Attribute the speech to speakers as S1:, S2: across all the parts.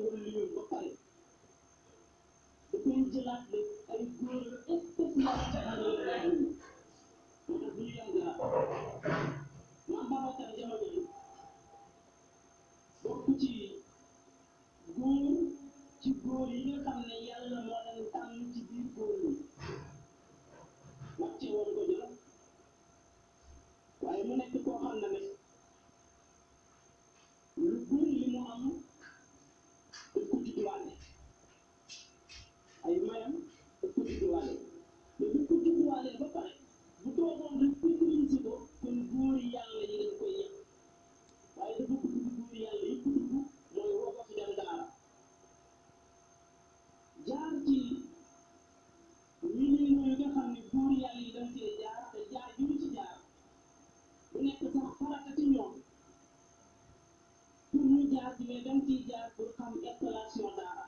S1: wëllu ba pare dafay jëlaat ne ay góor spécialité am na moo tax bu ñu yem dara maam Babacar jamono ji bokk ci góor yi nga xam ne yàlla moo leen tànn ci biir góor yi wàcce woon ko jël waaye mu nekk koo xam ne lu bëri li mu am daf ko judduwaale ay mayam daf ko judduwaale mais bu ko judduwaale ba pare bu toogoon rek pétrinsi ko kon góor yàlla yi dañ koy yàq waaye dafa bëgg góor yàlla yëpp dugg mooy woo ko fi dem daara jaar ci milieu yooyu nga xam ne góor yàlla yi dañ cee jaar te jaar yu ñu ci jaar bu nekk sax farata ci ñoom pour ñu jaar ci mais dañ ciy jaar pour xam installation daara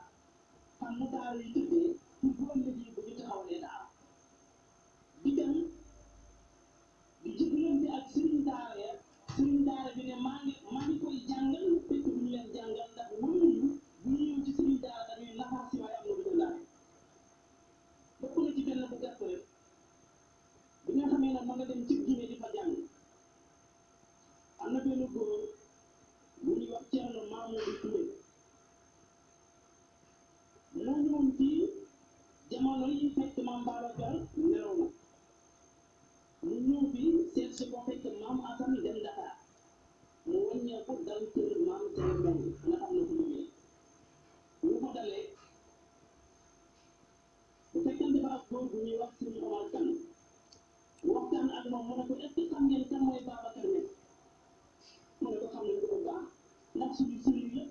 S1: xam mu daara yi tëddee pour bu ëllëgee bu ñu taxawalee daara di dem di jëflante ak sëriñ daara bi ne maa ngi koy jàngal fekk duñu leen jàngal ndax wëluñu bu ñu ñëw ci sëriñ daara dañuy naxaar si waaye am na lu ñu daal bokk na ci benn bu gàtt rek bi nga xamee ne ma nga dem ci Guinée di fa jàng am na benn góor bu ñuy wax Thierno Mamadou Touré moo ñëwoon fii jamono yi fekk maam Babacar nelaw na mu ñëw fi seet si ko fekk maam Assane dem Dakar mu wàññeeku dal kër maam Seye Mbengue nga xam ne ko liggéey ñu ko dalee bu fekkante ba ak góor bu ñuy wax suñu Omar Kane waxtaan ak moom mu ne ko est-ce que xam ngeen kan mooy Babacar Niass mu ne ko xam nañ ko bu baax ndax suñu sëriñ la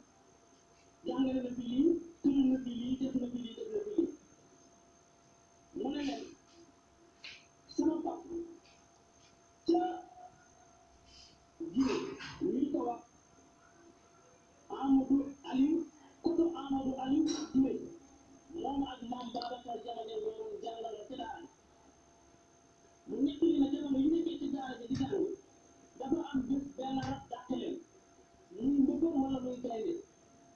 S1: jàngale na fi lii tënk na fi lii def na fi lii def na fi lii mu ne leen sama pap ca Guinée ñu ko wax Amadou Aliou koto Amadou Aliou Touré moom ak maam Babacar jamono ñoo jàngale ci daara mu nekk li na jamono yu nekkee ci daara ji di jàng dafa am bés benn rab dàq leen muy mbëkkër wala muy gaynde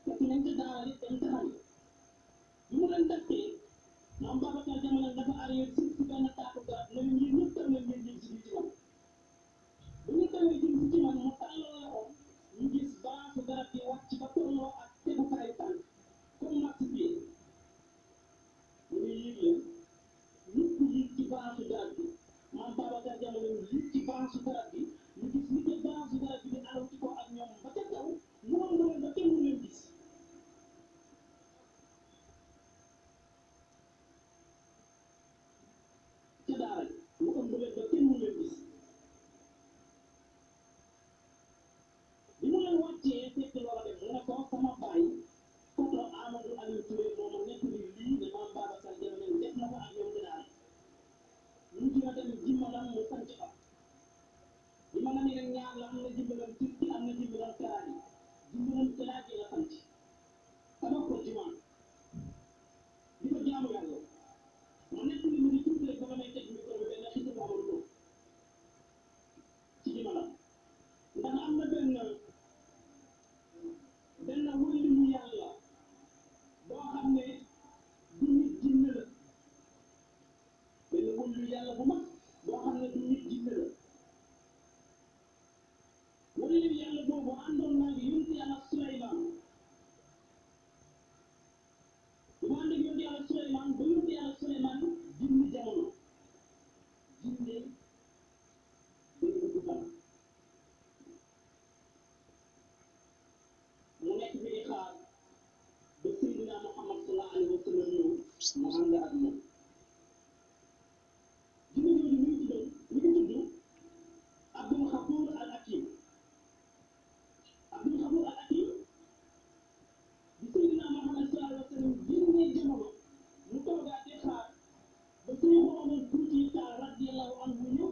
S1: fekk nañ ci daara ji dem taxaw bi mu leen dàqee maam Babacar jamono dafa arrière si benn taatu garab ne ñii ñëpp tam leen ngeen jëm si ci man bu ñu tawee jëm si ci man mu tàllal loxoom ñu gis branche garab gi wàcc ba tolloo ak tegukaayu tànk comme max pied mu ngi yéeg leen ñëpp yéeg ci branche garab gi maam Babacar jamono yéeg ci branche garab gi ñu gis ni que branche garab gi di alaw ci ko ak ñoom ba ca kaw mu am leen ba kenn mu leen gis ca daara ji mu ëmb leen ba kenn mu leen gis bi mu leen wàccee fekk loola dem mu ne ko sama baay koto Amadou Aliou Touré moo ma nekk ni lii ne maam Babacar jamono def na ko ak ñoom ci daara ñu dina dem jimmalam mu sant fa jimmalam yi nag ñaar la am na jimbalam turki am na jimbalam karaaj yi jimbalam karaaj yi la sant tabax ko jumaa di ko jaamu yàlla mu nekk ni mu ngi tuuti rek ba nga may teg micro bi benn xisi bu amul ko ci jimmalam ndax am na benn wëllu yàlla boo xam ne du nit jinne la benn wëllu yàlla bu mag boo xam ne du nit jinne la wëllu yàlla boobu àndoon naa ngi yonent yàlla Suleymaan bu ma ànd ak yonent yàlla Suleymaan ba yonent yàlla Suleymaan jinne jamono jinne day dugg fan mu nekk fi di xaar ba Seydina Muhammad sallallahu alayhi wa sallam ñëw mu ànd ak moom jinne jooju mi ngi tudd Abdul Xafuur al Hakim Abdul Xafuur al Hakim bi Seydina Muhammad sallallahu alayhi wa sallam génnee jamono mu toogaat di xaar ba Seydou Omar Fuuti Taal radiyallahu anhu ñëw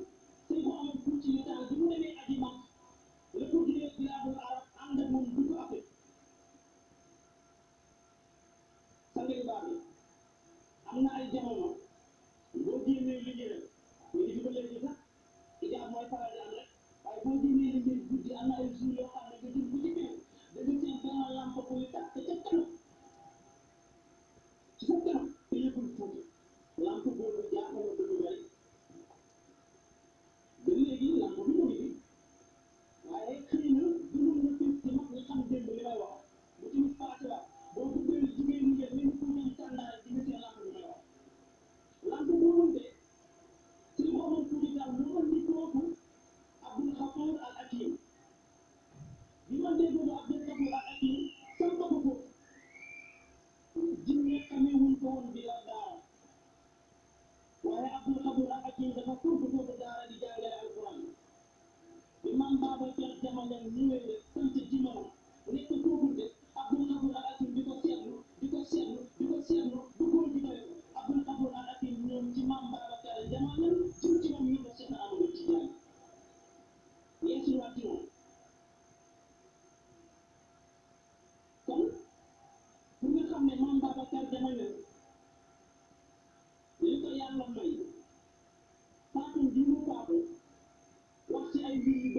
S1: Seydou Omar Fuuti Taal bi mu demee aji Makka la ko jëlee bilaadul arab ànd ak moom dugg Afrique sangari baax yi am na ay jamono boo génnee liggéeyam mais di ko léegi sax ijaab mooy faral di am rek waaye boo génnee liggéey guddi am na ay jours yoo xam ne nga jël bu ci biir da nga seen benn lampe buy tàkk ca kanam ne xamee wuñ ko woon bi la daara waaye Abdul Xadir al Hakim dafa foofu daara di jàngale alquran bi Maam Babacar Jamano ñëwee rek sant ci moom nekk foofu de Abdul Xadir al Hakim di ko seetlu bu góor gi doy Abdul Xadir al Hakim ñoom ci Maam Babacar Jamano jëm ci moom ñu ko Cheikh Amadou Tidiane yeesu waat ci moom kon pour nga xam ne Maam Babacar Jamano li ko yàlla may faatu bi mu faatu wax ci ay mbir yu